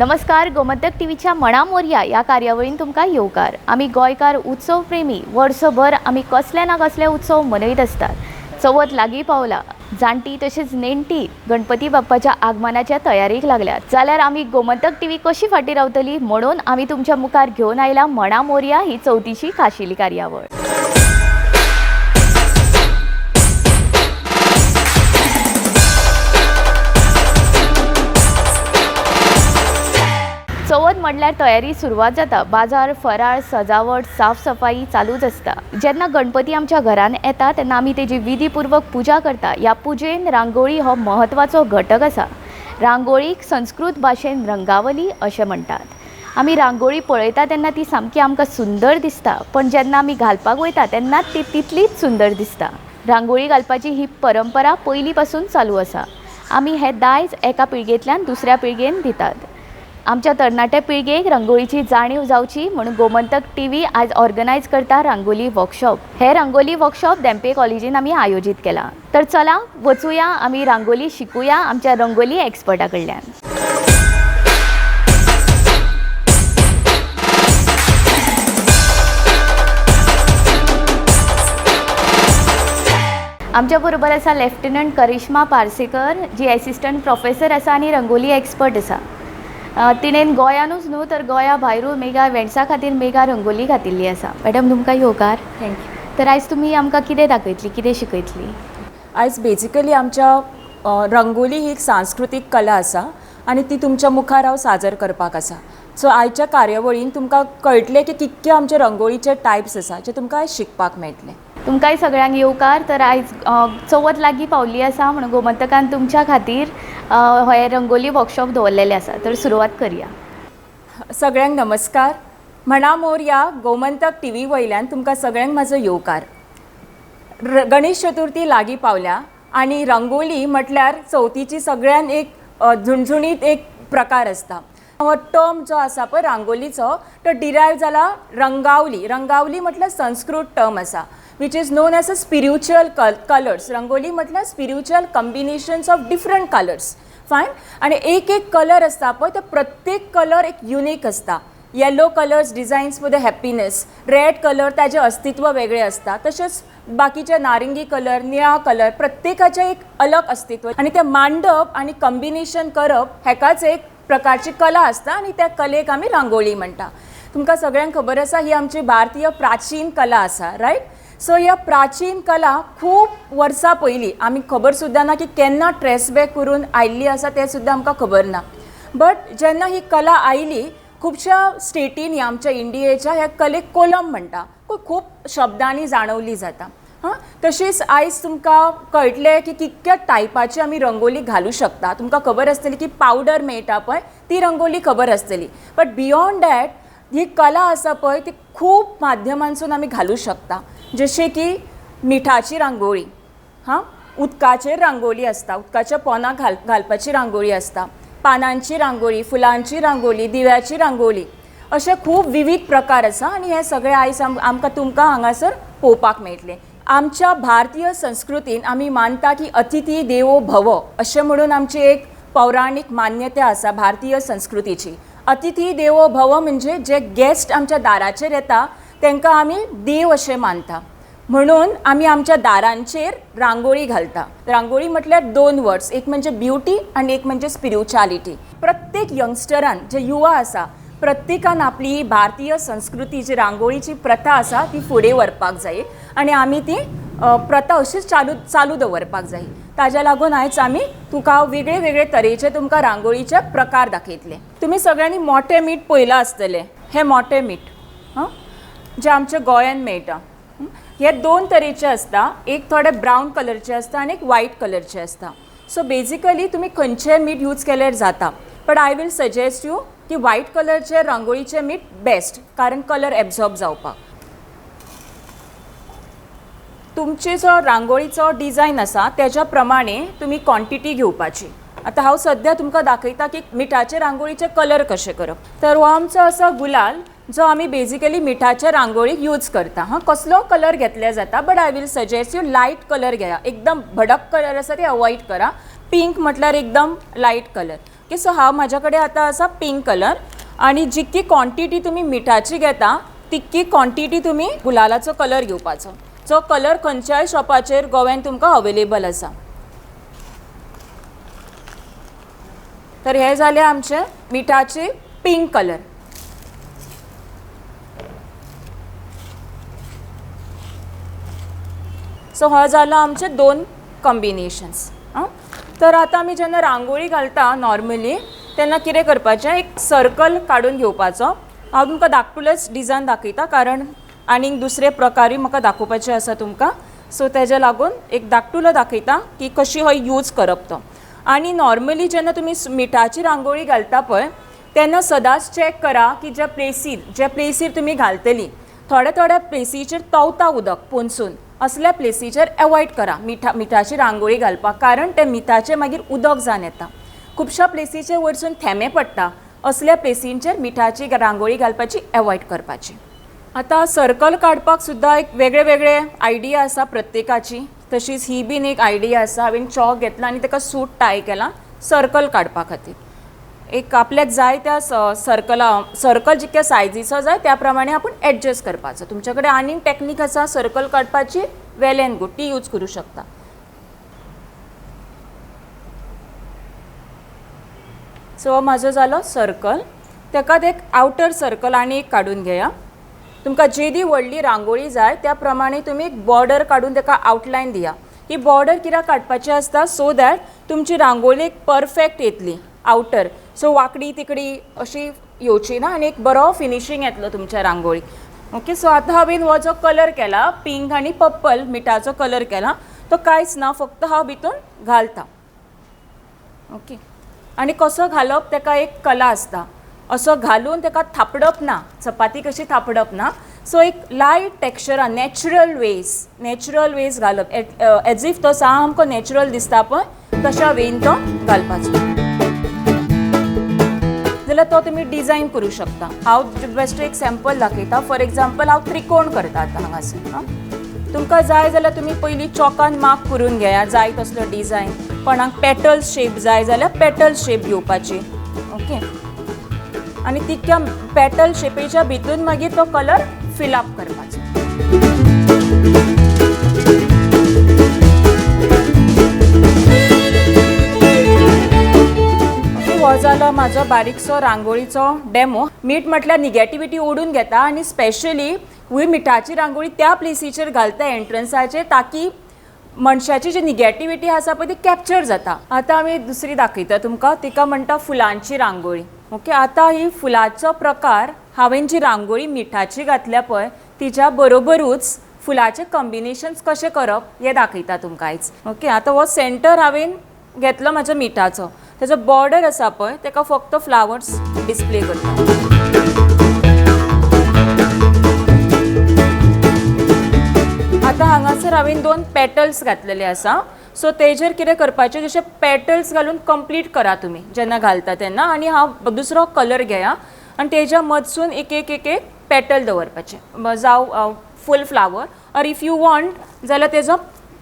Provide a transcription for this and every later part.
नमस्कार. गोमंतक टीव्हीच्या मणा मोरया या कार्यावळीन तुमकां येवकार. आमी गोंयकार उत्सव प्रेमी वर्सभर आमी कसले ना कसले उत्सव मनयत असतात. चवथ लागीं पावला. जाणटी तशीच नेणटी गणपती बाप्पाच्या आगमनाच्या तयारीक लागल्यात. जाल्यार आमी गोमंतक टीव्ही कशी फाटी रावतली म्हणून आमी तुमच्या मुखार घेवन आयला मणा मोरया ही चवथीची खाशेली कार्यावळ. चवथ म्हटल्यार तयारी सुरवात जाता. बाजार, फराळ, सजावट, साफ सफाई चालूच असता. जेन्ना गणपती आमच्या घरान येता तेन्ना आमी तेजी विधीपूर्वक पूजा करता. ह्या पुजेन रांगोळी हो महत्वाचो घटक आसा. रांगोळीक संस्कृत भाशेन रंगावली अशें म्हणटात. आमी रांगोळी पळयता तेन्ना ती सामकी आमकां सुंदर दिसता, पण जेन्ना आमी घालपाक वयता तेन्ना ती तितलीच सुंदर दिसता. रांगोळी घालपाची ही परंपरा पयलीं पासून चालू आसा. आमी हे दायज एका पिळगेंतल्यान दुसऱ्या पिळगेन दितात. आमच्या तरणाट्या पिळगेक रांगोळीची जाणीव जावची म्हणून गोमंतक टीव्ही आज ऑर्गनायज करता रांगोळी वर्कशॉप. हे रांगोळी वर्कशॉप देंपे कॉलेजीन आमी आयोजीत केला. तर चला वचूया आमी रांगोळी शिकुया आमच्या रंगोली एक्सपर्टा कडल्यान. आमच्या बरोबर आसा लेफ्टनंट करिश्मा पार्सेकर, जी एसिस्टंट प्रोफेसर आसा आनी रंगोली एक्सपर्ट आसा. तिणेन गोंयानूच न्हू तर गोंया भायरूय मेगा इव्हेंट्सा खातीर मेगा रंगोली घातिल्ली आसा. मॅडम तुमकां येवकार. थँक्यू. तर आयज तुमी आमकां कितें दाखयतली, कितें शिकयतली? आयज बेजिकली आमच्या रंगोली ही एक सांस्कृतीक कला आसा आनी ती तुमच्या मुखार हांव सादर करपाक आसा. सो आयच्या कार्यावळीन तुमकां कळटलें की कितके आमचे रंगोळीचे टायप्स आसा जे तुमकां आयज शिकपाक मेळटले. तुमकांय सगळ्यांक येवकार. तर आयज चवथ लागीं पावली आसा म्हणून गोमंतकान तुमच्या खातीर हे रंगोली वर्कशॉप दवरलेले आसा. तर सुरवात करया. सगळ्यांक नमस्कार. म्हणा मोरया गोमंतक टीव्ही वयल्यान तुमकां सगळ्यांक म्हाजो येवकार. गणेश चतुर्थी लागीं पावल्या आनी रंगोली म्हटल्यार चवथीची सगळ्यान एक झुणझुणीत एक प्रकार आसता. हो टर्म जो आसा पळय रांगोलीचो तो डिरायव जाला रंगावली. रंगावली म्हटल्यार संस्कृत टर्म आसा which is known as a spiritual colors. Rangoli म्हटल्यार spiritual combinations of different colours. Fine. आणि एक एक कलर असता पळय ते प्रत्येक कलर एक युनिक असता. Yellow colours designs for the happiness, red colour ताजे अस्तित्व वेगळे असता. तशेंच बाकीचे नारिंगी कलर, निळा कलर प्रत्येकाचे एक अलग अस्तित्व आणि ते मांडप आणि कॉम्बिनेशन करप हेकाच एक प्रकारची कला असता आणि त्या कलेक आमी रांगोळी म्हणटा. तुमकां सगळ्यांक खबर आसा ही आमची भारतीय प्राचीन कला आसा. रायट. सो ह्या प्राचीन कला खूब वर्सां पयलीं आमी खबर सुद्दां ना की केन्ना ट्रेस बॅक करून आयिल्ली आसा तें सुद्दां आमकां खबर ना. बट जेन्ना ही कला आयली खुबश्या स्टेटींनी आमच्या इंडियेच्या ह्या कलेक कोलम म्हणटा. खूब शब्दांनी जाणवली जाता. तशीच आयज तुमकां कळटलें की कितक्या टायपाची आमी रंगोली घालूं शकता. तुमकां खबर आसतली की पावडर मेळटा पळय ती रंगोली खबर आसतली. बट बियॉन्ड दॅट ही कला आसा पळय ती खूब माध्यमांसून आमी घालूं शकता. जशें की मिठाची रांगोळी, उदकाचेर रांगोळी आसता, उदकाच्या पोंदाक घालपाची रांगोळी आसता, पानांची रांगोळी, फुलांची रांगोळी, दिव्याची रांगोळी, अशे खूब विविध प्रकार आसा आनी हे सगळे आयज आमकां तुमकां हांगासर पळोवपाक मेळटले. आमच्या भारतीय संस्कृतीन आमी मानता की अतिथी देवो भव अशें म्हणून आमची एक पौराणीक मान्यता आसा भारतीय संस्कृतीची. अतिथी देवो भव म्हणजे जे गेस्ट आमच्या दाराचेर येता तांकां आमी देव अशें मानता. म्हणून आमी आमच्या दारांचेर रांगोळी घालता. रांगोळी म्हटल्यार दोन वर्ड्स, एक म्हणजे ब्युटी आनी एक म्हणजे स्पिरिच्युअलिटी. प्रत्येक यंगस्टरान जे युवा आसा प्रत्येकान आपली भारतीय संस्कृती जी रांगोळीची प्रथा आसा ती फुडें व्हरपाक जाय आनी आमी ती प्रथा अशीच चालू दवरपाक जाय. ताज्या लागून आयज आमी तुका वेगळे वेगळे तरेचे तुमकां रांगोळीचे प्रकार दाखयतले. तुमी सगळ्यांनी मोठे मीठ पळयलां आसतलें. हे मोठे मीठ जे आमच्या गोंयान मेळटा. हे दोन तरेचे असता. एक थोडे ब्रावन कलरचे असता आणि एक व्हाईट कलरचे असता. सो बेजिकली तुम्ही खंयचें मीठ यूज केल्यार जाता. But I will suggest you की व्हाईट कलरचे रांगोळीचे मीठ बेस्ट, कारण कलर एब्झॉर्ब जावपाक. तुमची जो रांगोळीचो डिझायन आसा त्याच्या प्रमाणे तुम्ही क्वॉन्टिटी घेवपाची. आता हांव सद्या तुमकां दाखयता की मिठाचे रांगोळीचे कलर कशे करप. तर हो आमचो आसा गुलाल जो आमी बेजिकली मिठाच्या रांगोळीक यूज करता. कसलो कलर घेतले जाता, but I will suggest you light colour घेया. एकदम भडक कलर आसा ते अवॉइड करा. पिंक म्हटल्यार एकदम लायट कलर. ओके. सो हा म्हाज्याकडे आतां आसा पिंक कलर आणि जितकी क्वॉन्टिटी तुम्ही मिठाची घेता तितकी क्वॉन्टिटी तुम्ही गुलालाचो कलर घेवपाचो, जो कलर खंयच्याय शॉपाचेर गोव्यान तुमकां अवेलेबल आसा. तर हे जाले आमचे मिठाचे पिंक कलर. सो हो जालो आमचे 2 कॉम्बिनेशन्स. तर आता आमी जेन्ना रांगोळी घालता नॉर्मली तेन्ना कितें करपाचें, एक सर्कल काडून घेवपाचो. हांव तुमकां धाकटुलेच डिझायन दाखयता कारण आनीक दुसरे प्रकारूय म्हाका दाखोवपाचे आसा तुमकां. सो तेजे लागून एक धाकटुलो दाखयता की कशी हो यूज करप तो. आणि नॉर्मली जेन्ना तुमी मिठाची रांगोळी घालता पळय तेन्ना सदांच चॅक करा की ज्या प्लेसीर तुमी घालतली थोड्या प्लेसीचेर तवता उदक पोंसून असल्या प्लेसीचेर एवॉयड करा मिठाची रांगोळी घालपाक, कारण ते मिठाचें मागीर उदक जावन येता. खुबश्या प्लेसीचेर वयरसून थेंबे पडटा, असल्या प्लेसींचेर मिठाची रांगोळी घालपाची एवॉयड करपाची. आतां सर्कल काडपाक सुद्दां एक वेगळे आयडिया आसा प्रत्येकाची. तशीच ही बीन एक आयडिया आसा. हांवें चॉक घेतला आनी ताका सूट टाय केला सर्कल काडपा खातीर. एक आपल्याक जाय त्या सर्कल जितक्या सायजीचो जाय त्या प्रमाणे आपूण एडजस्ट करपाचो. तुमचे कडेन आनीक टॅक्नीक आसा सर्कल काडपाची, वेल एंड गूड, ती यूज करूं शकता. सो म्हाजो जालो सर्कल. ताकाच एक आउटर सर्कल आनी एक काडून घेया. तुमकां जेदी व्हडली रांगोळी जाय त्या प्रमाणे तुमी एक बॉर्डर काडून ताका आउटलायन दिया. ही बॉर्डर कित्याक काडपाची आसता, सो दॅट तुमची रांगोळी एक परफेक्ट येतली आउटर. सो वांकडी तिकडी अशी येवची ना आनी एक बरो फिनिशींग येतलो तुमच्या रांगोळीक. ओके. सो आतां हांवें हो जो कलर केला पिंक आनी पर्पल मिठाचो कलर केला तो कांयच ना, फक्त हांव भितून घालता. ओके. आनी कसो घालप ताका एक कला आसता. असो घालून ताका थापडप ना, चपाती कशी थापडप ना. सो एक लायट टॅक्स्चरान नॅचरल वेज घालप, एज इफ तो सामको नॅचरल दिसता पळय तशा वेन तो घालपाचो. जाल्यार तो तुमी डिझायन करूं शकता. हांव बेस्ट एक सॅम्पल दाखयता. फॉर एग्जाम्पल हांव त्रिकोण करता आतां हांगासर. तुमकां जाय जाल्यार तुमी पयलीं चॉकान मार्क करून घेया जाय तसलो डिझायन. कोणाक पेटल्स शेप जाय जाल्यार पेटल्स शेप घेवपाची. ओके. आणि तितक्या पेटल शेपेच्या भितून मागीर तो कलर फिलअप करपाचो. हो जालो म्हाजो बारीकसो रांगोळीचो डेमो. मीठ म्हटल्यार निगेटिविटी ओडून घेता आनी स्पेशली ही मिठाची रांगोळी त्या प्लेसीचेर घालता एंट्रन्साचेर, ताकी मनशाची जी निगेटिविटी आसा पळय ती कॅप्चर जाता. आतां आमी दुसरी दाखयता तुमकां, तिका म्हणटा फुलांची रांगोळी. ओके. आतां ही फुलाचो प्रकार हांवें जी रांगोळी मिठाची घातल्या पळय तिच्या बरोबरूच फुलाचे कॉम्बिनेशन्स कशें करप हें दाखयता तुमकां आयज. ओके. आतां हो सेंटर हांवें घेतलो म्हाजो मिठाचो. तेजो बॉर्डर आसा पळय ताका फक्त फ्लावर्स डिस्प्ले करता. आतां हांगासर हांवें 2 पेटल्स घातलेले आसा. सो तेजेर कितें करपाचें, जशें पेटल्स घालून कंप्लीट करा तुमी जेन्ना घालता तेन्ना. आनी हांव दुसरो कलर घेया आनी तेज्या मदसून एक पेटल दवरपाचें, जावं फूल flower. Or if you want जाल्यार तेजो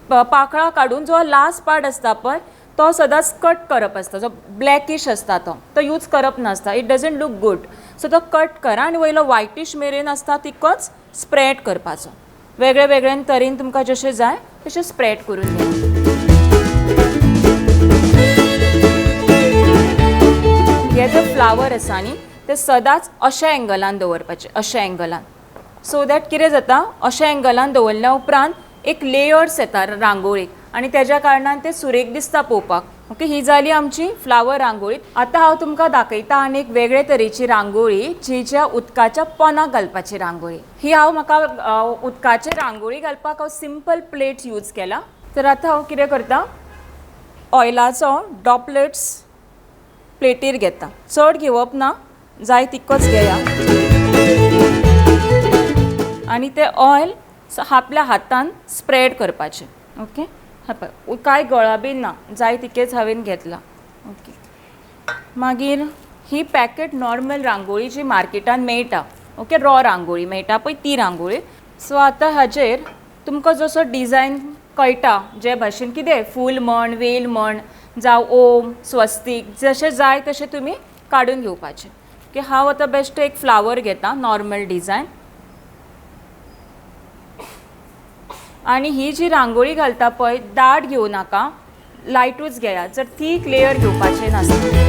पाकळा काडून जो लास्ट पार्ट आसता पळय तो सदांच कट करप आसता, जो ब्लॅकिश आसता तो यूज करप नासता. It doesn't look good. So तो कट करा आनी वयलो व्हायटीश मेरेन आसता तिकोच स्प्रेड करपाचो. वेगळ्या तरेन तुमकां जशें जाय तशें स्प्रेड करून घ्या. हे जे फ्लावर आसा न्ही ते सदांच अशा एंगलान दवरपाचे, अशा एंगलान. सो दॅट कितें जाता, अशा एंगलान दवरल्या उपरांत एक लेयर्स येता रांगोळीक आनी तेज्या कारणान ते सुरेख दिसता पळोवपाक. ओके. ही जाली आमची फ्लावर रांगोळी. आतां हांव तुमकां दाखयता आनी एक वेगळे तरेची रांगोळी जी ज्या उदकाच्या पोंदाक घालपाची रांगोळी. ही म्हाका उदकाचे रांगोळी घालपाक हांव सिंपल प्लेट्स यूज केला. तर आतां हांव कितें करता, ऑयलाचो ड्रॉपलेट्स प्लेटीर घेता. चड घेवप ना, जाय तितकोच घेया आनी ते ऑयल आपल्या हातान स्प्रेड करपाचें. ओके. कांय गळा बीन ना, जाय तितकेच हांवें घेतला. ओके. मागीर ही पॅकेट नॉर्मल रांगोळी जी मार्केटान मेळटा. ओके. रॉ रांगोळी मेळटा पळय ती रांगोळी. सो आतां हाचेर तुमकां जसो डिझायन कळटा जे भाशेन कितें फूल म्हण वेल म्हण जावं ओम स्वस्तिक जशें जाय तशें तुमी काडून घेवपाचें की हांव आतां बेश्टो एक फ्लावर घेता नॉर्मल डिझायन आनी ही जी रांगोळी घालता पळय दाट घेवं नाका लायटूच घेयात जर थीक लेयर घेवपाचें नासता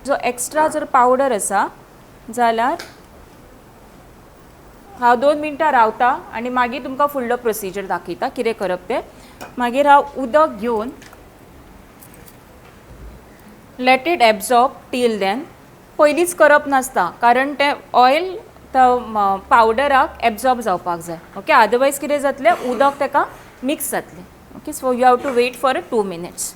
जो एक्स्ट्रा जर पावडर आसा जाल्यार हांव 2 मिनटां रावता आनी मागीर तुमकां फुडलो प्रोसिजर दाखयता कितें करप तें मागीर हांव उदक घेवन let it absorb till then पयलींच करप नासता कारण तें ऑयल पावडराक एब्जॉर्ब जावपाक जाय ओके अदरवायज कितें जातलें उदक ताका मिक्स जातलें okay so you have to wait for 2 minutes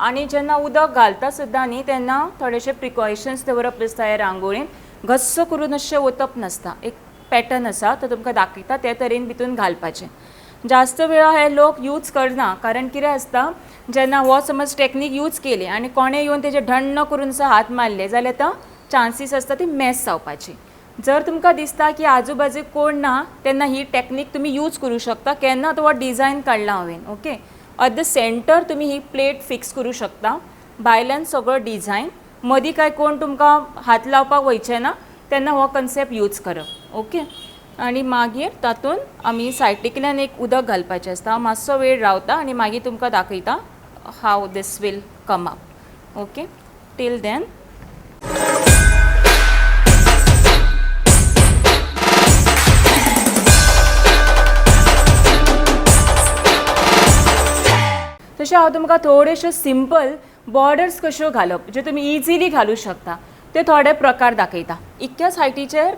आनी जेन्ना उदक घालता सुद्दां न्ही तेन्ना थोडेशे प्रिकॉशन्स दवरप आसता ह्या रांगोळीन घस्स करून अशें ओतप नासता एक पॅटर्न आसा तो तुमकां दाखयता ते तरेन भितून घालपाचें जास्त वेळा हे लोक यूज करना कारण कितें आसता जेन्ना हो समज टॅक्नीक यूज केली आनी कोणें येवन तेजे ढण्ण करून असो हात मारले जाल्यार तो चान्सीस आसता ती मॅस जावपाची जर तुमकां दिसता की आजू बाजू कोण ना तेन्ना ही टॅक्नीक तुमी यूज करूं शकता केन्ना तो डिझायन काडला हांवें ओके एट द सेंटर तुमी ही प्लेट फिक्स करूं शकता भायल्यान सगळो डिझायन मदीं काय कोण तुमकां हात लावपाक वयचे ना तेन्ना हो कन्सेप्ट यूज करप ओके आनी मागीर तातूंत आमी सायडीकल्यान एक उदक घालपाचें आसता मातसो वेळ रावता आनी मागीर तुमकां दाखयता हाव this will come up okay till then तशें हांव तुमकां थोड्योश्यो सिंपल बॉर्डर्स कश्यो घालप ज्यो तुमी इजिली घालूं शकता ते थोडे प्रकार दाखयता इतक्याच हायटीचेर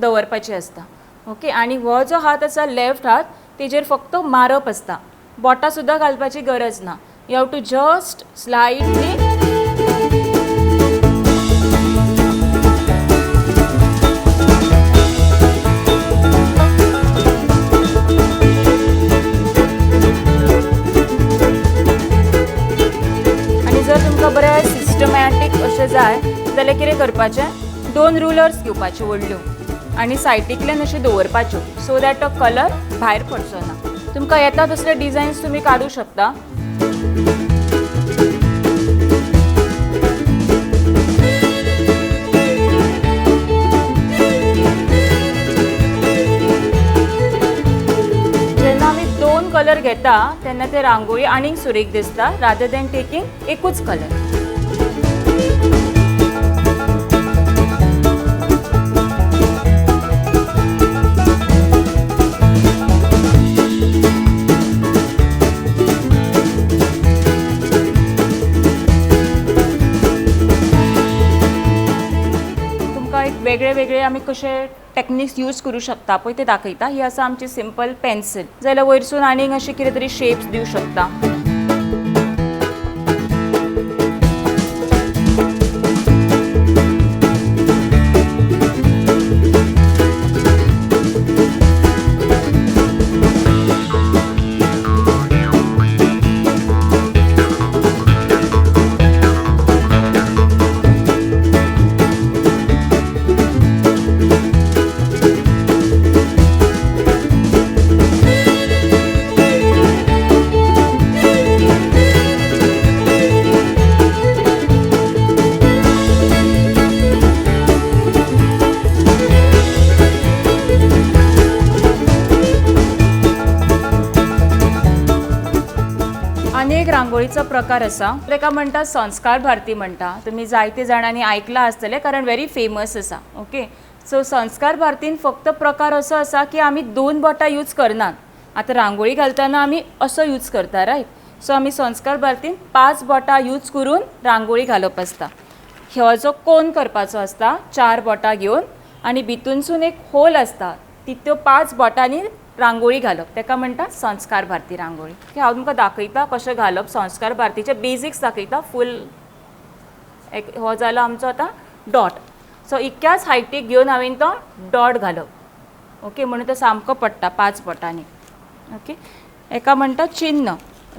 दवरपाचे आसता ओके आनी हो जो हात आसा लेफ्ट हात तेजेर फक्त मारप आसता बोटां सुद्दां घालपाची गरज ना you have to just slightly बरें सिस्टमॅटीक अशें जाय जाल्यार कितें करपाचें 2 रुलर्स घेवपाच्यो व्हडल्यो आनी सायडीकल्यान अश्यो दवरपाच्यो सो दॅट तो कलर भायर पडचो ना तुमकां येता तसले डिझायन्स तुमी काडूं शकता जेन्ना आमी 2 कलर घेता तेन्ना ते रांगोळी आनीक सुरेख दिसता रादर दॅन टेकींग एकूच कलर वेगळे वेगळे आमी कशे टॅक्निक्स यूज करूं शकता पळय ते दाखयता ही आसा आमची सिंपल पेन्सील जाल्यार वयरसून आनीक अशें कितें तरी शेप्स दिवं शकता अनेक रांगोळीचो प्रकार आसा ताका म्हणटा संस्कार भारती म्हणटा तुमी जायते जाणांनी आयकला आसतले कारण व्हेरी फेमस आसा ओके सो संस्कार भारतीन फक्त प्रकार असो आसा की आमी 2 बोटां यूज करनात आतां रांगोळी घालतना आमी असो यूज करता रायट सो आमी संस्कार भारतीन 5 बोटां यूज करून रांगोळी घालप आसता हो जो कोन करपाचो आसता 4 बोटां घेवन आनी भितूनसून एक होल आसता त्यो 5 बोटांनी रांगोळी घालप ताका म्हणटा संस्कार भारती रांगोळी. ओके, हांव तुमकां दाखयता कशें घालप संस्कार भारतीचे बेजिक्स दाखयता. फूल हो जाला आमचो आतां डॉट. सो इतक्याच हायटीक घेवन हांवें तो डॉट घालप. ओके, म्हणून तो सामको पडटा 5 बोटांनी. ओके, एका म्हणटा चिन्ह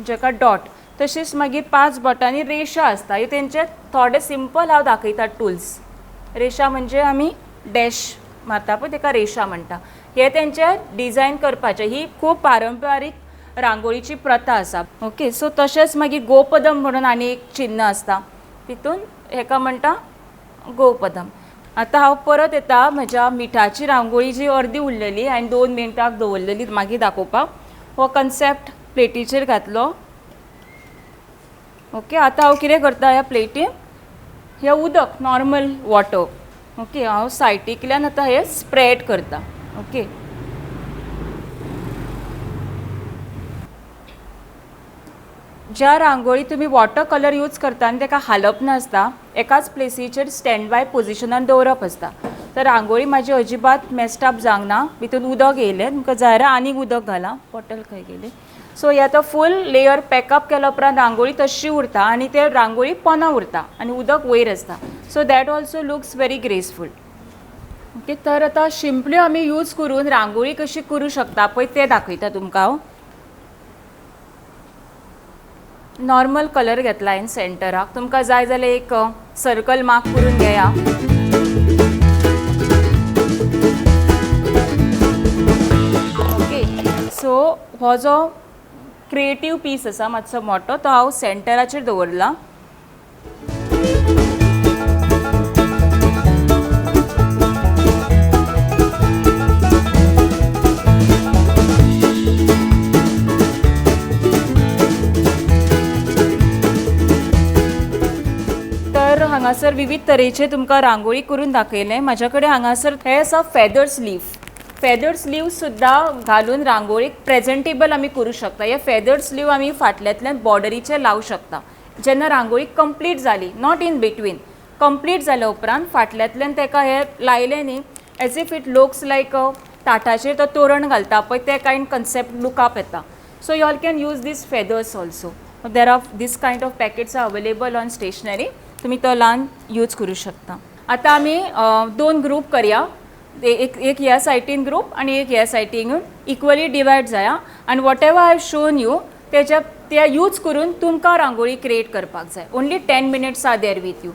जेका डॉट. तशेंच मागीर 5 बोटांनी रेशा आसता. ह्यो तेंचे थोडे सिंपल हांव दाखयता टूल्स. रेशा म्हणजे आमी डॅश मारता पळय ताका रेशा म्हणटा. हे तेंचे डिझायन करपाचे. ही खूब पारंपारीक रांगोळीची प्रथा आसा. ओके, सो तशेंच मागीर गोपदम म्हणून आनी एक चिन्ह आसता. तितून हेका म्हणटा गोपदम. आतां हांव परत येता म्हज्या मिठाची रांगोळी जी अर्दी उरलेली आनी 2 मिनटाक दवरलेली मागीर दाखोवपाक. हो कन्सेप्ट प्लेटीचेर घातलो. ओके, आतां हांव कितें करता ह्या प्लेटीन हें उदक नॉर्मल वॉटर. ओके, हांव सायटीकल्यान आतां हें स्प्रेड करता. ओके, ज्या रांगोळी तुमी वॉटर कलर यूज करता आनी ताका हालप नासता एकाच प्लेसीचेर स्टँड बाय पोजिशनान दवरप आसता. तर रांगोळी म्हाजी अजिबात मेस्टअप जावंक ना. भितून उदक येयलें तुमकां जाय जाल्यार आनीक उदक घाला. बॉटल खंय गेली. सो हे आतां फूल लेयर पॅकअप केल्या उपरांत रांगोळी तशी उरता आनी ते रांगोळी पोंदां उरता आनी उदक वयर आसता. So that also looks very graceful. Okay, तर आतां शिंपल्यो आमी यूज करून रांगोळी कशी करूं शकता पळय तें दाखयता तुमकां हांव. नॉर्मल कलर घेतला हांवें सेंटराक. तुमकां जाय जाल्यार एक सर्कल मार्क करून घेया. ओके, सो हो जो क्रिएटीव पीस आसा मातसो मोठो तो हांव सेंटराचेर दवरला. तर हांगासर विविध तरेचे तुमकां रांगोळी करून दाखयलें. म्हाज्या कडेन हांगासर हे आसा फेदर स्लीव. फेदर स्लीव सुद्दां घालून रांगोळीक प्रेझेंटेबल आमी करूं शकता. हे फेदर स्लीव आमी फाटल्यातल्यान बॉर्डरीचे लावं शकता. जेन्ना रांगोळी कंप्लीट जाली, नॉट इन बिटवीन, कंप्लीट जाल्या उपरांत फाटल्यातल्यान ताका हे लायलें न्ही as if it looks like ताटाचेर तो तोरण घालता पळय ते कायंड कन्सेप्ट लुकअप येता. So you all can use these feathers also. There are these kind of packets are available on stationery. तुमी तो ल्हान यूज करूं शकता. आतां आमी 2 ग्रूप करया. एक ह्या सायटीन ग्रूप आनी एक ह्या सायटीन इक्वली डिवायड जाया आनी what ever I have shown you ते यूज करून तुमकां रांगोळी क्रिएट करपाक जाय. Only 10 minutes are there with you.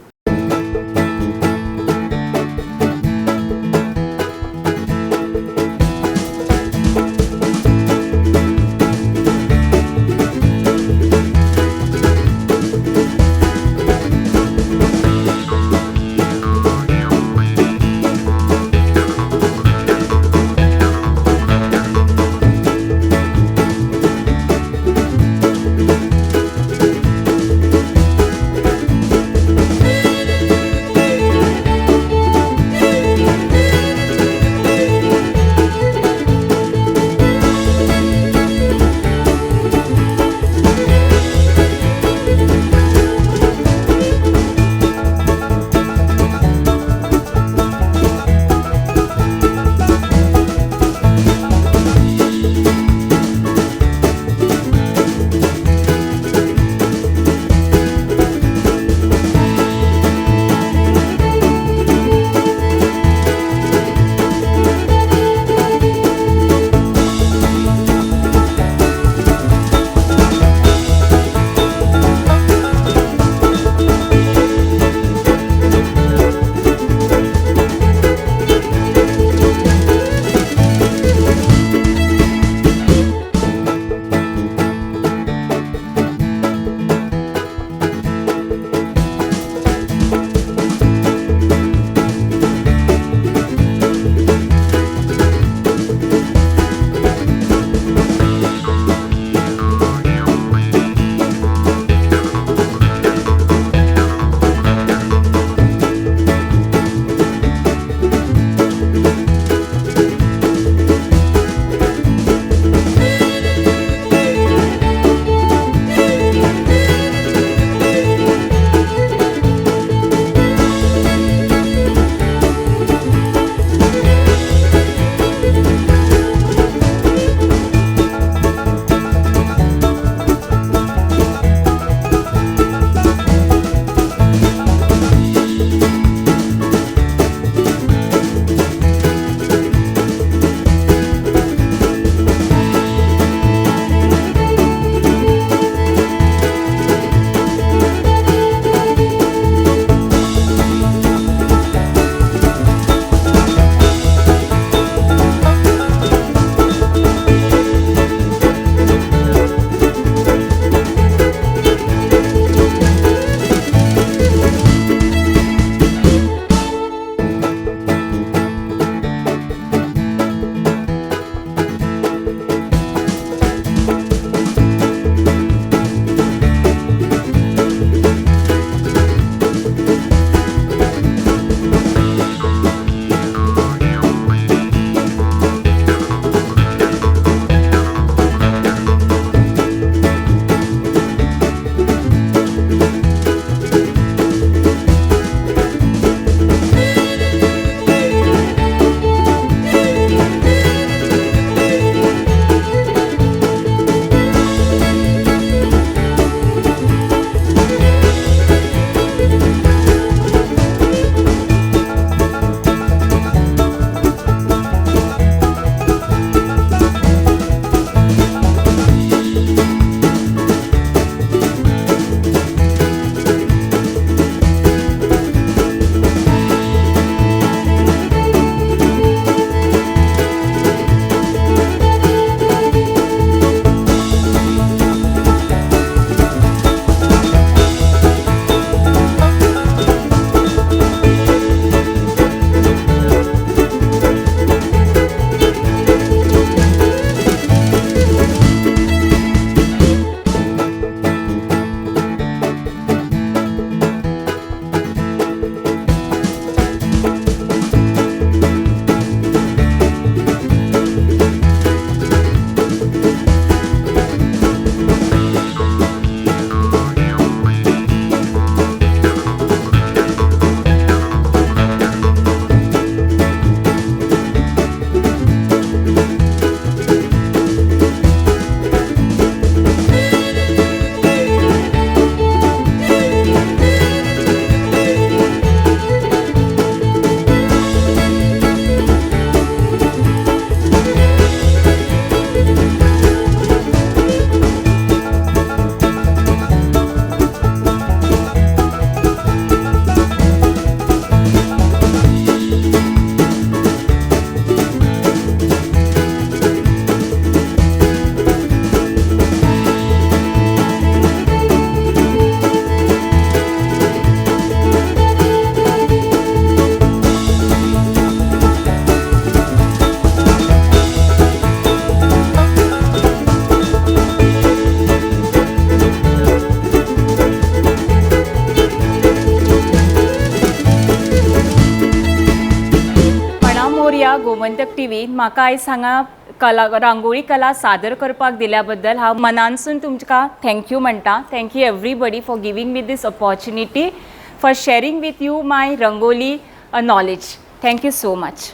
या गोमंतक टीव्हीन म्हाका आयज हांगा रांगोळी कला सादर करपाक दिल्या बद्दल हांव मनानसून तुमकां थँक्यू म्हणटा. Thank you everybody for giving me this opportunity for sharing with you my rangoli knowledge. Thank you so much.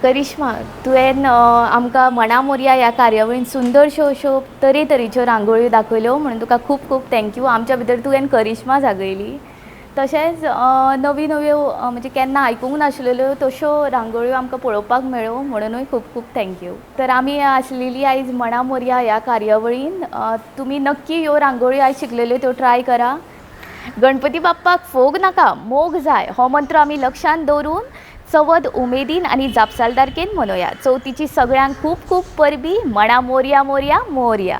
Karishma, तुवें आमकां मणा मोरया ह्या कार्यावळीन सुंदरश्यो अश्यो तरेतरेच्यो रांगोळ्यो दाखयल्यो म्हणून तुका खूब खूब थँक्यू. आमच्या भितर तुवें करिश्मा जागयली. तशेंच नवी नव्यो म्हणजे केन्ना आयकूंक नाशिल्ल्यो तश्यो रांगोळ्यो आमकां पळोवपाक मेळ्ळ्यो म्हणूनय खूब खूब थँक्यू. तर आमी आसलेली आयज मणा मोरया ह्या कार्यावळीन तुमी नक्की ह्यो रांगोळ्यो आयज शिकलेल्यो त्यो ट्राय करा. गणपती बाप्पाक फोग नाका, मोग जाय हो मंत्र आमी लक्षांत दवरून चवथ उमेदीन आनी जापसालदारकेन मनोवया. चवथीची सगळ्यांक खूब खूब परबी. मणा मोरया मोरया मोरया.